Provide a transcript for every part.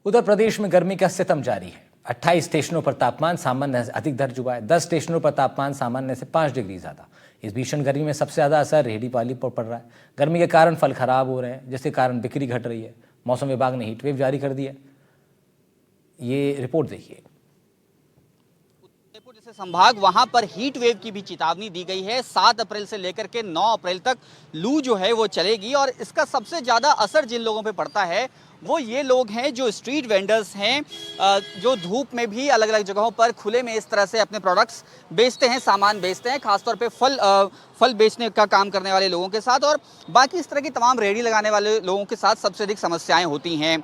उत्तर प्रदेश में गर्मी का सितम जारी है। 28 स्टेशनों पर तापमान सामान्य से अधिक दर्ज हुआ है। 10 स्टेशनों पर तापमान सामान्य से 5 डिग्री ज्यादा। इस भीषण गर्मी में सबसे ज्यादा असर रेहड़ी वाली पर पड़ रहा है। गर्मी के कारण फल खराब हो रहे हैं, जिसके कारण बिक्री घट रही है। मौसम विभाग ने हीट वेव जारी कर दी है। ये रिपोर्ट देखिए। जैसे संभाग वहां पर हीट वेव की भी चेतावनी दी गई है। 7 अप्रैल से लेकर के 9 अप्रैल तक लू जो है वो चलेगी और इसका सबसे ज़्यादा असर जिन लोगों पे पड़ता है वो ये लोग हैं जो स्ट्रीट वेंडर्स हैं, जो धूप में भी अलग अलग जगहों पर खुले में इस तरह से अपने प्रोडक्ट्स बेचते हैं, सामान बेचते हैं, खासतौर पे फल बेचने का काम करने वाले लोगों के साथ और बाकी इस तरह की तमाम रेहड़ी लगाने वाले लोगों के साथ सबसे अधिक समस्याएँ होती हैं।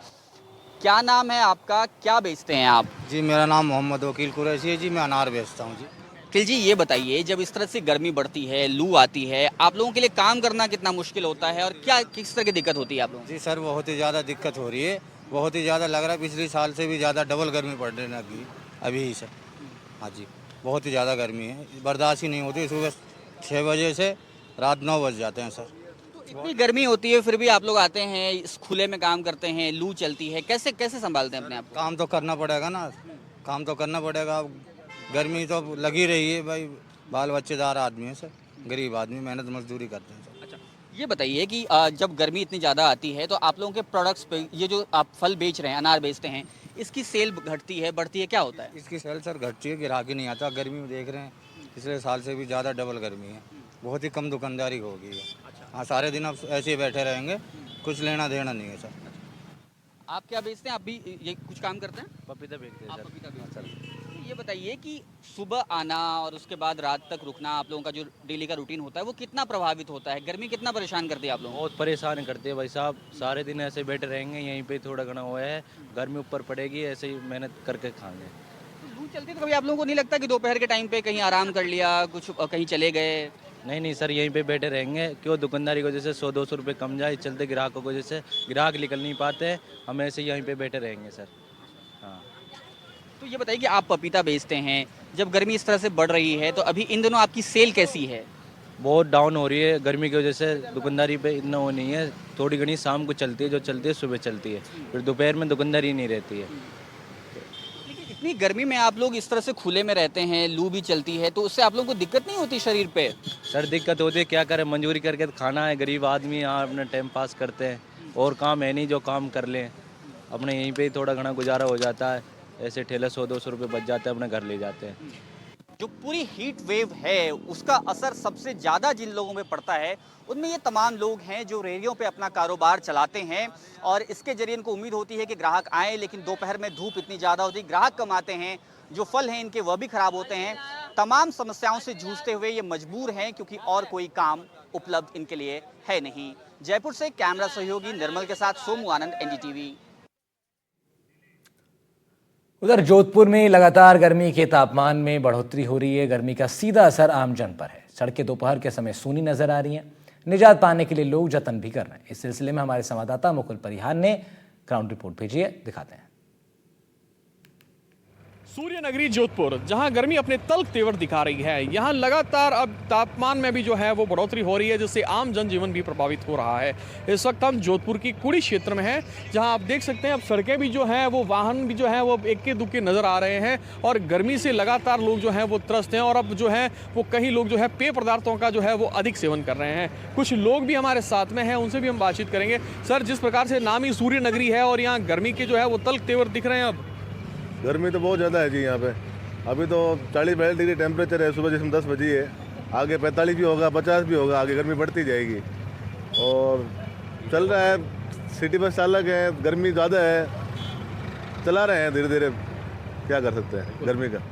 क्या नाम है आपका, क्या बेचते हैं आप? जी मेरा नाम मोहम्मद वकील कुरैशी है जी। मैं अनार बेचता हूँ जी। वकील जी ये बताइए, जब इस तरह से गर्मी बढ़ती है, लू आती है, आप लोगों के लिए काम करना कितना मुश्किल होता है और क्या किस तरह की दिक्कत होती है आप लोगों को? जी सर बहुत ही ज़्यादा दिक्कत हो रही है, बहुत ही ज़्यादा लग रहा है। पिछले साल से भी ज़्यादा डबल गर्मी पड़ रही है अभी ही सर। हाँ जी बहुत ही ज़्यादा गर्मी है, बर्दाश्त ही नहीं होती। सुबह 6 बजे से रात 9 बज जाते हैं सर। इतनी गर्मी होती है फिर भी आप लोग आते हैं, इस खुले में काम करते हैं, लू चलती है, कैसे कैसे संभालते हैं अपने आप को? काम तो करना पड़ेगा ना, काम तो करना पड़ेगा। अब गर्मी तो लगी रही है भाई, बाल बच्चेदार आदमी है सर, गरीब आदमी, मेहनत मजदूरी करते हैं सर। अच्छा ये बताइए कि जब गर्मी इतनी ज़्यादा आती है तो आप लोगों के प्रोडक्ट्स पे, ये जो आप फल बेच रहे हैं, अनार बेचते हैं, इसकी सेल घटती है, बढ़ती है, क्या होता है? इसकी सेल सर घटती है, ग्राहक ही नहीं आता। गर्मी में देख रहे हैं पिछले साल से भी ज़्यादा डबल गर्मी है, बहुत ही कम दुकानदारी हो गई है। हाँ सारे दिन अब ऐसे ही बैठे रहेंगे, कुछ लेना देना नहीं है सर। आप क्या बेचते हैं? आप भी ये कुछ काम करते हैं? पपीता बेचते हैं आप सर। पपीता बेचते सर हैं। ये बताइए कि सुबह आना और उसके बाद रात तक रुकना, आप लोगों का जो डेली का रूटीन होता है वो कितना प्रभावित होता है? गर्मी कितना परेशान करती है आप लोगों को? बहुत परेशान करते हैं भाई साहब। सारे दिन ऐसे बैठे रहेंगे, यहीं पे थोड़ा घना हुआ है, गर्मी ऊपर पड़ेगी, ऐसे ही मेहनत करके खाएंगे। लू चलती तो कभी आप लोगों को नहीं लगता कि दोपहर के टाइम पे कहीं आराम कर लिया, कुछ कहीं चले गए? नहीं सर, यहीं पे बैठे रहेंगे। क्यों दुकानदारी को जैसे 100-200 रुपये कम जाए, चलते ग्राहकों को जैसे ग्राहक निकल नहीं पाते, हम ऐसे यहीं पे बैठे रहेंगे सर। हाँ तो ये बताइए कि आप पपीता बेचते हैं, जब गर्मी इस तरह से बढ़ रही है तो अभी इन दिनों आपकी सेल कैसी है? बहुत डाउन हो रही है गर्मी की वजह से। दुकानदारी पे इतना वो नहीं है, थोड़ी घनी शाम को चलती है, जो चलती है सुबह चलती है, फिर दोपहर में दुकानदारी नहीं रहती है। लेकिन इतनी गर्मी में आप लोग इस तरह से खुले में रहते हैं, लू भी चलती है, तो उससे आप लोगों को दिक्कत नहीं होती शरीर पे? सर दिक्कत होती है, क्या करें, मंजूरी करके तो खाना है, गरीब आदमी यहाँ अपना टाइम पास करते हैं, और काम है नहीं जो काम कर लें। अपने यहीं पे ही थोड़ा घना गुजारा हो जाता है, ऐसे ठेले 100-200 रुपये बच जाते हैं, अपने घर ले जाते हैं। जो पूरी हीट वेव है उसका असर सबसे ज़्यादा जिन लोगों पे पड़ता है उनमें ये तमाम लोग हैं जो रेहड़ियों पे अपना कारोबार चलाते हैं और इसके जरिए इनको उम्मीद होती है कि ग्राहक आए, लेकिन दोपहर में धूप इतनी ज़्यादा होती है, ग्राहक कम आते हैं, जो फल हैं इनके वह भी खराब होते हैं। तमाम समस्याओं से जूझते हुए ये मजबूर हैं क्योंकि और कोई काम उपलब्ध इनके लिए है नहीं। जयपुर से कैमरा सहयोगी निर्मल के साथ सोमू आनंद, NDTV। उधर जोधपुर में लगातार गर्मी के तापमान में बढ़ोतरी हो रही है। गर्मी का सीधा असर आमजन पर है। सड़कें दोपहर के समय सूनी नजर आ रही हैं। निजात पाने के लिए लोग जतन भी कर रहे हैं। इस सिलसिले में हमारे संवाददाता मुकुल परिहार ने ग्राउंड रिपोर्ट भेजी है, दिखाते हैं। सूर्य नगरी जोधपुर, जहां गर्मी अपने तल्ख तेवर दिखा रही है, यहां लगातार अब तापमान में भी जो है वो बढ़ोतरी हो रही है, जिससे आम जनजीवन भी प्रभावित हो रहा है। इस वक्त हम जोधपुर की कुड़ी क्षेत्र में हैं, जहां आप देख सकते हैं अब सड़कें भी जो हैं वो वाहन भी जो है वो इक्के दुक्के नज़र आ रहे हैं और गर्मी से लगातार लोग जो हैं वो त्रस्त हैं और अब जो है वो कई लोग जो है पेय पदार्थों का जो है वो अधिक सेवन कर रहे हैं। कुछ लोग भी हमारे साथ में हैं, उनसे भी हम बातचीत करेंगे। सर, जिस प्रकार से नाम ही सूर्य नगरी है और यहाँ गर्मी के जो है वो तल्ख तेवर दिख रहे हैं, अब गर्मी तो बहुत ज़्यादा है जी यहाँ पे। अभी तो 40-42 डिग्री टेम्परेचर है, सुबह जिसमें 10 बजी है, आगे 45 भी होगा, 50 भी होगा, आगे गर्मी बढ़ती जाएगी। और चल रहा है, सिटी बस चालक है, गर्मी ज़्यादा है, चला रहे हैं धीरे धीरे, क्या कर सकते हैं गर्मी का।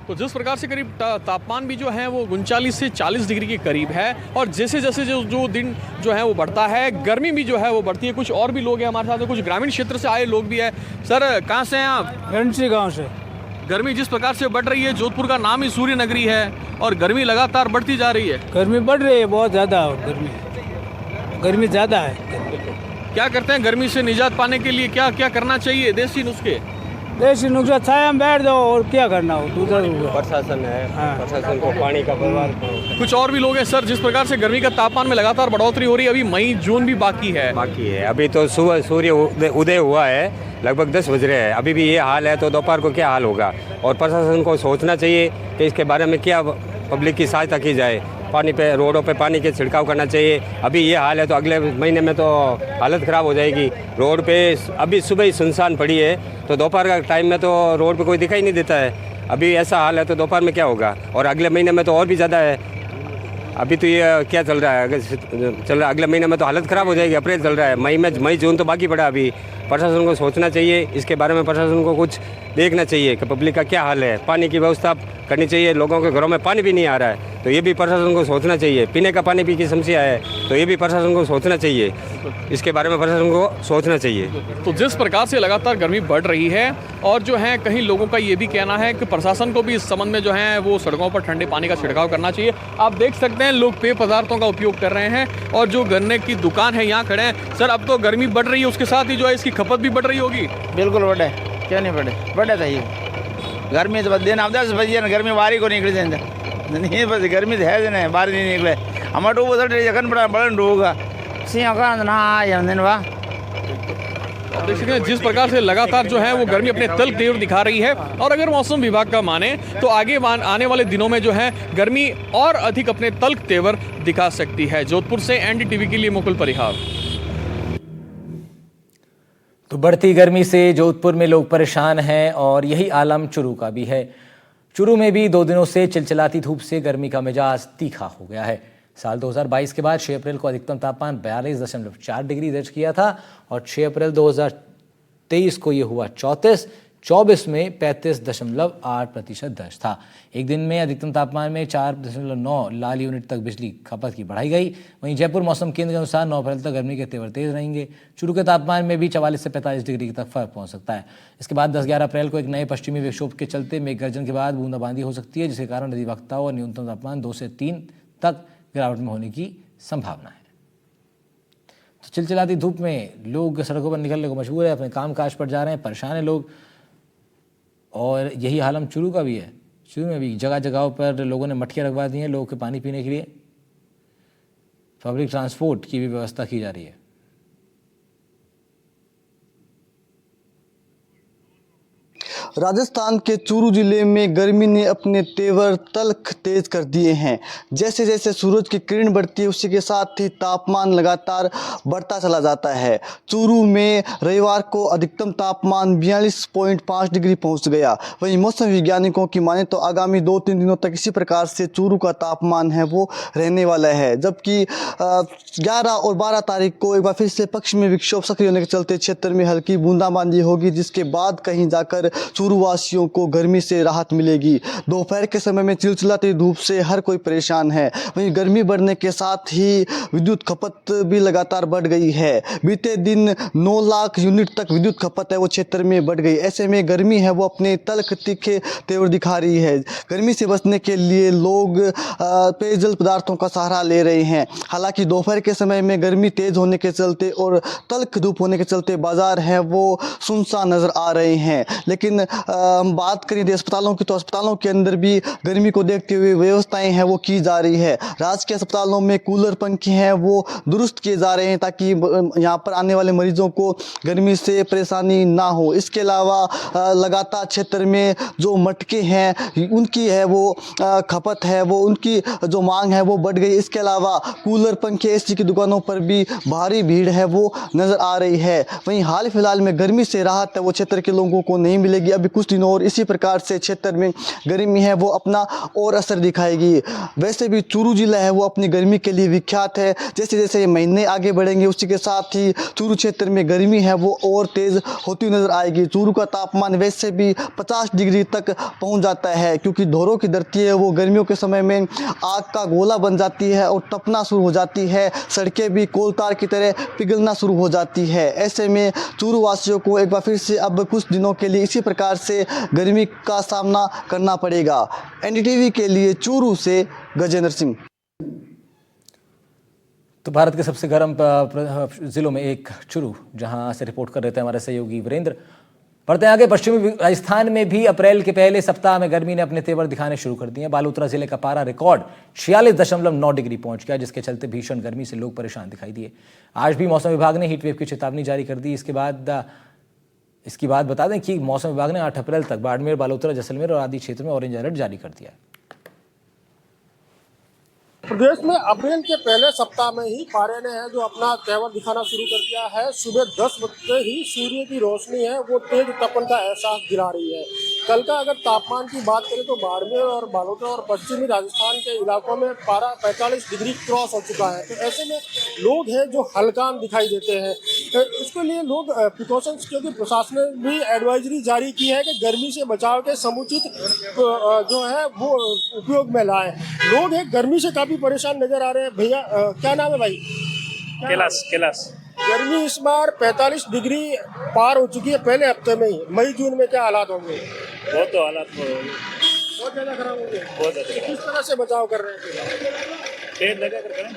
तो जिस प्रकार से करीब तापमान भी जो है वो 39 से 40 डिग्री के करीब है और जैसे जैसे जो दिन जो है वो बढ़ता है, गर्मी भी जो है वो बढ़ती है। कुछ और भी लोग हैं हमारे साथ में, कुछ ग्रामीण क्षेत्र से आए लोग भी हैं। सर, कहाँ से हैं आप? घंटी गांव से। गर्मी जिस प्रकार से बढ़ रही है, जोधपुर का नाम ही सूर्य नगरी है और गर्मी लगातार बढ़ती जा रही है। गर्मी बढ़ रही है, बहुत ज़्यादा गर्मी ज़्यादा है। क्या करते हैं गर्मी से निजात पाने के लिए, क्या क्या करना चाहिए? देसी नुस्खे? ऐसी नुकसान छाया में बैठ जाओ और क्या करना हो दूसरा प्रशासन है, प्रशासन को पानी का व्यवहार करो। कुछ और भी लोग हैं सर, जिस प्रकार से गर्मी का तापमान में लगातार बढ़ोतरी हो रही है, अभी मई जून भी बाकी है। बाकी है, अभी तो सुबह सूर्य उदय हुआ है, लगभग 10 बज रहे हैं, अभी भी ये हाल है तो दोपहर को क्या हाल होगा। और प्रशासन को सोचना चाहिए कि इसके बारे में क्या पब्लिक की सहायता की जाए, पानी पे रोडों पे पानी के छिड़काव करना चाहिए। अभी ये हाल है तो अगले महीने में तो हालत ख़राब हो जाएगी। रोड पे अभी सुबह ही सुनसान पड़ी है, तो दोपहर का टाइम में तो रोड पे कोई दिखाई नहीं देता है। अभी ऐसा हाल है तो दोपहर में क्या होगा, और अगले महीने में तो और भी ज़्यादा है। अभी तो ये क्या चल रहा है, चल रहा है अगले महीने में तो हालत ख़राब हो जाएगी। अप्रैल चल रहा है, मई जून तो बाकी पड़ा। अभी प्रशासन को सोचना चाहिए इसके बारे में, प्रशासन को कुछ देखना चाहिए कि पब्लिक का क्या हाल है। पानी की व्यवस्था करनी चाहिए, लोगों के घरों में पानी भी नहीं आ रहा है तो ये भी प्रशासन को सोचना चाहिए। पीने का पानी भी की समस्या है तो ये भी प्रशासन को सोचना चाहिए, इसके बारे में प्रशासन को सोचना चाहिए। तो जिस प्रकार से लगातार गर्मी बढ़ रही है और जो है कहीं लोगों का ये भी कहना है कि प्रशासन को भी इस संबंध में जो है वो सड़कों पर ठंडे पानी का छिड़काव करना चाहिए। आप देख सकते हैं लोग पेय पदार्थों का उपयोग कर रहे हैं और जो गन्ने की दुकान है यहाँ खड़े हैं। सर, अब तो गर्मी बढ़ रही है, उसके साथ ही जो है इसकी खपत भी बढ़ रही होगी। बिल्कुल बढ़े, क्यों नहीं बढ़े था ये गर्मी तो दिन अब 10 बजे ना गर्मी बारी को निकली नहीं, बस गर्मी तो है ना, बाहर नहीं निकले हमारे डूबो जखन बड़ा बड़न डूबा सिंह का ना दिन वाह। देख सकते हैं जिस प्रकार से लगातार जो है वो गर्मी अपने तल तेवर दिखा रही है और अगर मौसम विभाग का माने तो आगे आने वाले दिनों में जो है गर्मी और अधिक अपने तल तेवर दिखा सकती है। जोधपुर से एनडीटीवी के लिए मुकुल परिहार। तो बढ़ती गर्मी से जोधपुर में लोग परेशान हैं और यही आलम चुरू का भी है। चुरू में भी 2 दिनों से चिलचिलाती धूप से गर्मी का मिजाज तीखा हो गया है। साल 2022 के बाद 6 अप्रैल को अधिकतम तापमान 42.4 डिग्री दर्ज किया था और 6 अप्रैल 2023 को ये हुआ 34, 24 में 35.8% दर्ज था। एक दिन में अधिकतम तापमान में 4.9 लाल यूनिट तक बिजली खपत की बढ़ाई गई। वहीं जयपुर मौसम केंद्र के अनुसार 9 अप्रैल तक गर्मी के तेवर तेज रहेंगे। चुरू के तापमान में भी 44 से 45 डिग्री तक फर्क पहुंच सकता है। इसके बाद 10-11 अप्रैल को एक नए पश्चिमी विक्षोभ के चलते मेघ गर्जन के बाद बूंदाबांदी हो सकती है, जिसके कारण अधिवक्ता और न्यूनतम तापमान 2 से 3 तक गिरावट में होने की संभावना है। तो चिलचिलाती धूप में लोग सड़कों पर निकलने को मजबूर है, अपने कामकाज पर जा रहे हैं, परेशान है लोग। और यही हाल हम चुरू का भी है। चुरू में भी जगह जगहों पर लोगों ने मटकियाँ रखवा दी हैं लोगों के पानी पीने के लिए। पब्लिक ट्रांसपोर्ट की भी व्यवस्था की जा रही है। राजस्थान के चूरू जिले में गर्मी ने अपने तेवर तल्ख तेज कर दिए हैं। जैसे जैसे सूरज की किरण बढ़ती है उसी के साथ ही तापमान लगातार बढ़ता चला जाता है। चूरू में रविवार को अधिकतम तापमान 42.5 डिग्री पहुंच गया। वहीं मौसम वैज्ञानिकों की माने तो आगामी 2-3 दिनों तक इसी प्रकार से चूरू का तापमान है वो रहने वाला है। जबकि 11 और 12 तारीख को एक बार फिर से पश्चिमी विक्षोभ सक्रिय होने के चलते क्षेत्र में हल्की बूंदाबांदी होगी, जिसके बाद कहीं जाकर चूरू वासियों को गर्मी से राहत मिलेगी। दोपहर के समय में चिलचिलाती धूप से हर कोई परेशान है। वहीं गर्मी बढ़ने के साथ ही विद्युत खपत भी लगातार बढ़ गई है। बीते दिन 9 लाख यूनिट तक विद्युत खपत है वो क्षेत्र में बढ़ गई। ऐसे में गर्मी है वो अपने तल्ख तीखे तेवर दिखा रही है। गर्मी से बचने के लिए लोग पेयजल पदार्थों का सहारा ले रहे हैं। हालांकि दोपहर के समय में गर्मी तेज होने के चलते और तल्ख धूप होने के चलते बाजार हैं वो सुनसान नजर आ रहे हैं। लेकिन हम बात करें अस्पतालों की तो अस्पतालों के अंदर भी गर्मी को देखते हुए व्यवस्थाएं हैं वो की जा रही है। राजकीय अस्पतालों में कूलर पंखे हैं वो दुरुस्त किए जा रहे हैं ताकि यहाँ पर आने वाले मरीजों को गर्मी से परेशानी ना हो। इसके अलावा लगातार क्षेत्र में जो मटके हैं उनकी है वो खपत है वो उनकी जो मांग है वो बढ़ गई। इसके अलावा कूलर पंखे एसी की दुकानों पर भी भारी भीड़ है वो नज़र आ रही है। वहीं हाल फिलहाल में गर्मी से राहत है वो क्षेत्र के लोगों को नहीं मिलेगी। अभी कुछ दिनों और इसी प्रकार से क्षेत्र में गर्मी है वो अपना और असर दिखाएगी। वैसे भी चूरू जिला है वो अपनी गर्मी के लिए विख्यात है। जैसे जैसे ये महीने आगे बढ़ेंगे उसी के साथ ही चूरू क्षेत्र में गर्मी है वो और तेज़ होती नजर आएगी। चूरू का तापमान वैसे भी 50 डिग्री तक पहुंच जाता है क्योंकि धोरों की धरती है वो गर्मियों के समय में आग का गोला बन जाती है और तपना शुरू हो जाती है। सड़कें भी कोलतार की तरह पिघलना शुरू हो जाती है। ऐसे में चूरू वासियों को एक बार फिर से अब कुछ दिनों के लिए इसी प्रकार से गर्मी का सामना करना पड़ेगा। एनडीटीवी के लिए चूरू से गजेंद्र सिंह। तो भारत के सबसे गर्म जिलों में एक चूरू, जहां से रिपोर्ट कर रहे थे हमारे सहयोगी वीरेंद्र। बढ़ते आगे, पश्चिमी राजस्थान में भी अप्रैल के पहले सप्ताह में गर्मी ने अपने तेवर दिखाने शुरू कर दिए हैं। बालोतरा जिले का पारा रिकॉर्ड 46.9 डिग्री पहुंच गया, जिसके चलते भीषण गर्मी से लोग परेशान दिखाई दिए। आज भी मौसम विभाग ने हीट वेव की चेतावनी जारी कर दी। इसकी बात बता दें कि मौसम विभाग ने 8 अप्रैल तक बाड़मेर, बालोतरा, जैसलमेर और आदि क्षेत्र में ऑरेंज अलर्ट जारी कर दिया है। प्रदेश में अप्रैल के पहले सप्ताह में ही पारे ने है जो अपना तेवर दिखाना शुरू कर दिया है। सुबह 10 बजे ही सूर्य की रोशनी है वो तेज तपन का एहसास दिला रही है। कल का अगर तापमान की बात करें तो बाड़मेर और बालोतरा और पश्चिमी राजस्थान के इलाकों में पारा 45 डिग्री क्रॉस हो चुका है। तो ऐसे में लोग हैं जो हल्कान दिखाई देते हैं। इसके लिए लोग प्रिकॉशंस, क्योंकि प्रशासन ने भी एडवाइजरी जारी की है कि गर्मी से बचाव के समुचित जो है वो उपयोग में लाएं। लोग हैं गर्मी से काफ़ी परेशान नजर आ रहे हैं। भैया क्या नाम है भाई? कैलाश। गर्मी इस बार 45 डिग्री पार हो चुकी है पहले हफ्ते में ही। मई जून में क्या हालात होंगे? बहुत तो हालात बहुत ज़्यादा खराब होंगे। बहुत ज़्यादा। किस तरह से बचाव कर रहे हैं? पेड़ लगा कर करें।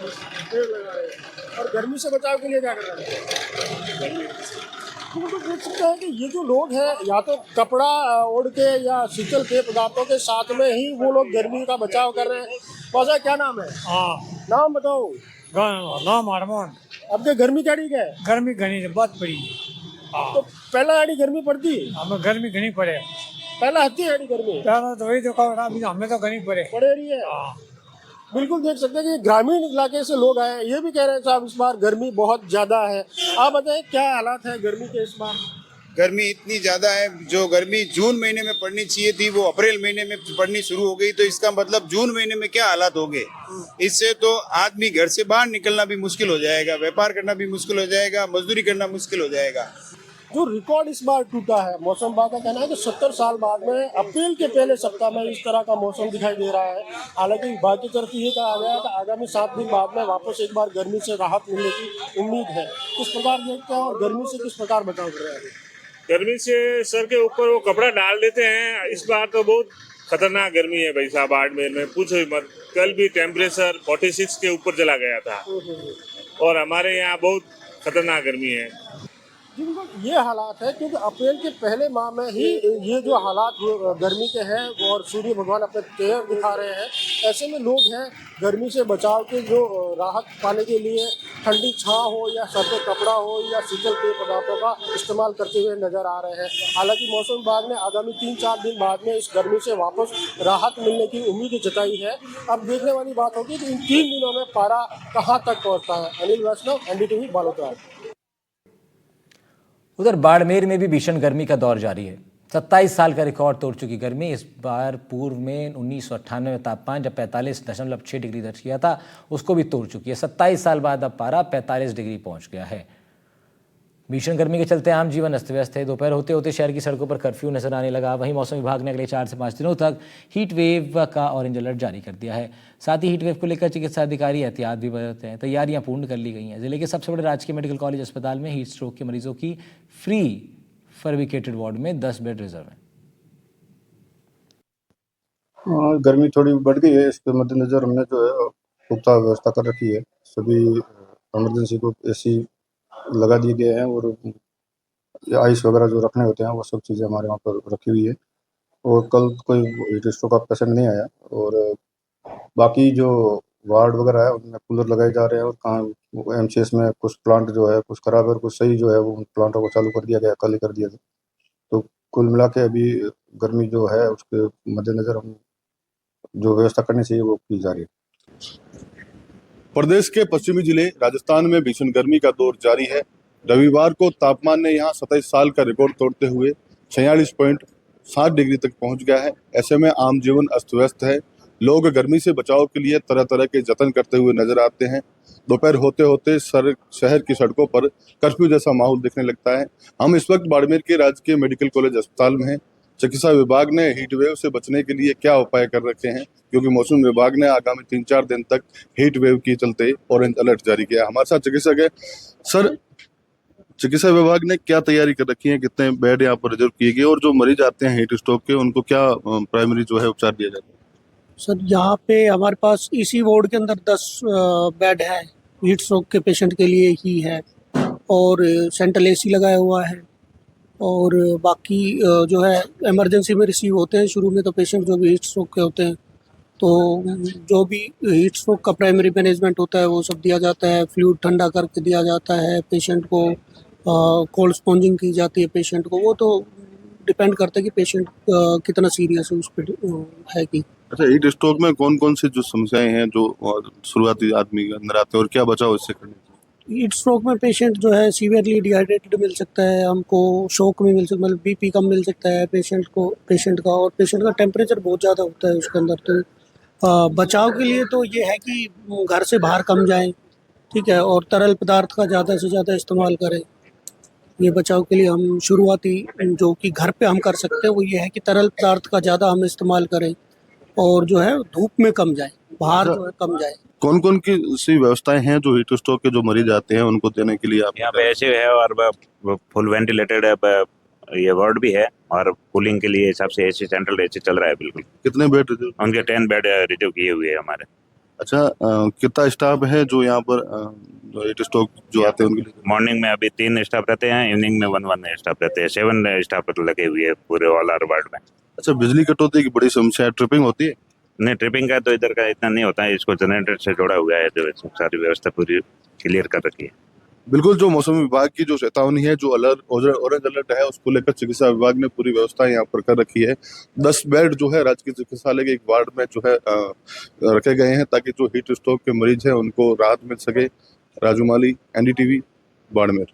पेड़ लगा रहे हैं। और गर्मी से बचाव के लिए क्या कर रहे हैं? तो देख सकते हैं कि ये जो लोग हैं या तो कपड़ा ओढ़ के या शीतल पेय पदार्थों के साथ में ही वो लोग गर्मी का बचाव कर रहे हैं। वैसा क्या नाम है? नाम बताओ। नाम अरमान। अब तो गर्मी क्या ठीक है? गर्मी घनी बहुत पड़ी। तो पहला आड़ी गर्मी पड़ती? हमें गर्मी घनी पड़े। पहला हत्ती आड़ी गर्मी पहला तो वही देखो, हमें तो घनी पड़े रही है। बिल्कुल देख सकते हैं कि ग्रामीण इलाके से लोग आए, ये भी कह रहे हैं साहब इस बार गर्मी बहुत ज़्यादा है। आप बताएं क्या हालात है गर्मी के इस बार? गर्मी इतनी ज़्यादा है, जो गर्मी जून महीने में पड़नी चाहिए थी वो अप्रैल महीने में पड़नी शुरू हो गई। तो इसका मतलब जून महीने में क्या हालात होंगे। इससे तो आदमी घर से बाहर निकलना भी मुश्किल हो जाएगा, व्यापार करना भी मुश्किल हो जाएगा, मजदूरी करना मुश्किल हो जाएगा। जो रिकॉर्ड इस बार टूटा है, मौसम विभाग का कहना है कि 70 साल बाद में अप्रैल के पहले सप्ताह में इस तरह का मौसम दिखाई दे रहा है। हालांकि विभाग की तरफ से ये कहा गया है कि आगामी 7 दिन बाद में वापस एक बार गर्मी से राहत मिलने की उम्मीद है। किस प्रकार देखते हैं और गर्मी से किस प्रकार बचाव कर रहे हैं? गर्मी से सर के ऊपर वो कपड़ा डाल देते हैं। इस बार तो बहुत खतरनाक गर्मी है भाई साहब। बाड़मेर में पूछो ही मत, कल भी टेम्परेचर 46 के ऊपर चला गया था और हमारे यहाँ बहुत खतरनाक गर्मी है। जिनको ये हालात है क्योंकि अप्रैल के पहले माह में ही ये जो हालात गर्मी के हैं और सूर्य भगवान अपने तेवर दिखा रहे हैं। ऐसे में लोग हैं गर्मी से बचाव के जो राहत पाने के लिए ठंडी छांव हो या सर पे कपड़ा हो या शीतल पेय पदार्थों का इस्तेमाल करते हुए नजर आ रहे हैं। हालांकि मौसम विभाग ने आगामी 3-4 दिन बाद में इस गर्मी से वापस राहत मिलने की उम्मीद जताई है। अब देखने वाली बात होगी कि इन 3 दिनों में पारा कहाँ तक पहुँचता है। अनिल वैष्णव, NDTV, बालोतरा। उधर बाड़मेर में भी भीषण गर्मी का दौर जारी है। 27 साल का रिकॉर्ड तोड़ चुकी गर्मी इस बार पूर्व में 1998 में तापमान जब 45.6 डिग्री दर्ज किया था उसको भी तोड़ चुकी है। 27 साल बाद अब पारा 45 डिग्री पहुंच गया है। भीषण गर्मी के चलते आम जीवन अस्त व्यस्त है। दोपहर होते होते शहर की सड़कों पर कर्फ्यू नजर आने लगा। वहीं मौसम विभाग ने अगले 4 से 5 दिनों तक हीट वेव का ऑरेंज अलर्ट जारी कर दिया है। साथ ही हीट वेव को लेकर चिकित्सा अधिकारी एहतियात भी बरतते हैं। तैयारियां पूर्ण कर ली गई हैं। जिले के सबसे बड़े राजकीय मेडिकल कॉलेज अस्पताल में हीट स्ट्रोक के मरीजों की फ्री फर्बिकेटेड वार्ड में 10 बेड रिजर्व हैं। गर्मी थोड़ी बढ़ गई है, इसके मद्देनजर हमने जो है पुख्ता व्यवस्था कर रखी है। सभी इमरजेंसी को AC लगा दिए गए हैं और आइस वगैरह जो रखने होते हैं वो सब चीज़ें हमारे वहाँ पर रखी हुई है। और कल कोई हीट स्ट्रोक का पेशेंट नहीं आया। और बाकी जो वार्ड वगैरह है उनमें कूलर लगाए जा रहे हैं। और कहाँ MCS में कुछ प्लांट जो है कुछ खराब है और कुछ सही जो है वो उन प्लांटों को चालू कर दिया गया, कल ही कर दिया गया। तो कुल मिला के अभी गर्मी जो है उसके मद्देनजर हम जो व्यवस्था करनी चाहिए वो की जा रही है। प्रदेश के पश्चिमी जिले राजस्थान में भीषण गर्मी का दौर जारी है। रविवार को तापमान ने यहां 27 साल का रिकॉर्ड तोड़ते हुए 46.7 डिग्री तक पहुंच गया है। ऐसे में आम जीवन अस्त व्यस्त है। लोग गर्मी से बचाव के लिए तरह तरह के जतन करते हुए नजर आते हैं। दोपहर होते होते शहर की सड़कों पर कर्फ्यू जैसा माहौल दिखने लगता है। हम इस वक्त बाड़मेर के राजकीय मेडिकल कॉलेज अस्पताल में हैं। चिकित्सा विभाग ने हीट वेव से बचने के लिए क्या उपाय कर रखे हैं, क्योंकि मौसम विभाग ने आगामी 3-4 दिन तक हीट वेव के चलते ऑरेंज अलर्ट जारी किया। हमारे साथ चिकित्सक है। सर, चिकित्सा विभाग ने क्या तैयारी कर रखी है, कितने बेड यहाँ पर रिजर्व किए गए और जो मरीज आते हैं हीट स्ट्रोक के उनको क्या प्राइमरी जो है उपचार दिया जाता है? सर, यहाँ पे हमारे पास इसी वार्ड के अंदर 10 बेड है, हीट स्ट्रोक के पेशेंट के लिए ही है। और सेंट्रल AC लगाया हुआ है और बाकी जो है इमरजेंसी में रिसीव होते हैं। शुरू में तो पेशेंट जो भी हीट स्ट्रोक के होते हैं, तो जो भी हीट स्ट्रोक का प्राइमरी मैनेजमेंट होता है वो सब दिया जाता है। फ्लूइड ठंडा करके दिया जाता है पेशेंट को, कोल्ड स्पॉन्जिंग की जाती है पेशेंट को। वो तो डिपेंड करता है कि पेशेंट कितना सीरियस है उस पर है कि। अच्छा, हीट स्ट्रोक में कौन कौन सी जो समस्याएं हैं जो शुरुआती आदमी के अंदर आते हैं और क्या बचाव इससे करना चाहिए? हीट स्ट्रोक में पेशेंट जो है सीवियरली डिहाइड्रेटेड मिल सकता है हमको, शॉक में मिल सकता है, मतलब बीपी कम मिल सकता है पेशेंट का। और पेशेंट का टेम्परेचर बहुत ज़्यादा होता है उसके अंदर। तो बचाव के लिए तो ये है कि घर से बाहर कम जाएं, ठीक है, और तरल पदार्थ का ज़्यादा से ज़्यादा इस्तेमाल करें। ये बचाव के लिए हम शुरुआती जो कि घर पे हम कर सकते हैं वो ये है कि तरल पदार्थ का ज़्यादा हम इस्तेमाल करें और जो है धूप में कम जाए, बाहर जो है कम जाए। कौन कौन की सी व्यवस्थाएं हैं जो हीट स्ट्रोक के जो मरीज आते हैं उनको देने के लिए आप? यहाँ पे ऐसे है और फुल वेंटिलेटेड ये वार्ड भी है और कूलिंग के लिए हिसाब से एसी सेंट्रल एसी चल रहा है बिल्कुल। कितने बेड रिजर्व? उनके 10 बेड रिजर्व किए हुए हैं हमारे। अच्छा, कितना स्टाफ है जो यहाँ पर जो हीट स्ट्रोक जो आते हैं उनके लिए? मॉर्निंग में अभी 3 स्टाफ रहते हैं, इवनिंग में 1 स्टाफ रहते हैं। 7 स्टाफ लगे हुए हैं पूरे ऑल आवर वार्ड में। अच्छा, बिजली कटौती की बड़ी समस्या है, ट्रिपिंग होती है? नहीं, ट्रिपिंग का तो इधर का इतना नहीं होता है, इसको जनरेटर से जोड़ा हुआ है, जो सारी व्यवस्था पूरी क्लियर कर रखी है। बिल्कुल, जो मौसम विभाग की जो चेतावनी है, जो ऑरेंज अलर्ट है, उसको लेकर चिकित्सा विभाग ने पूरी व्यवस्था यहाँ पर कर रखी है। 10 बेड जो है राजकीय चिकित्सालय के एक वार्ड में जो है रखे गए हैं ताकि जो हीट स्ट्रोक के मरीज हैं उनको राहत मिल सके। राजू माली, NDTV, बाड़मेर।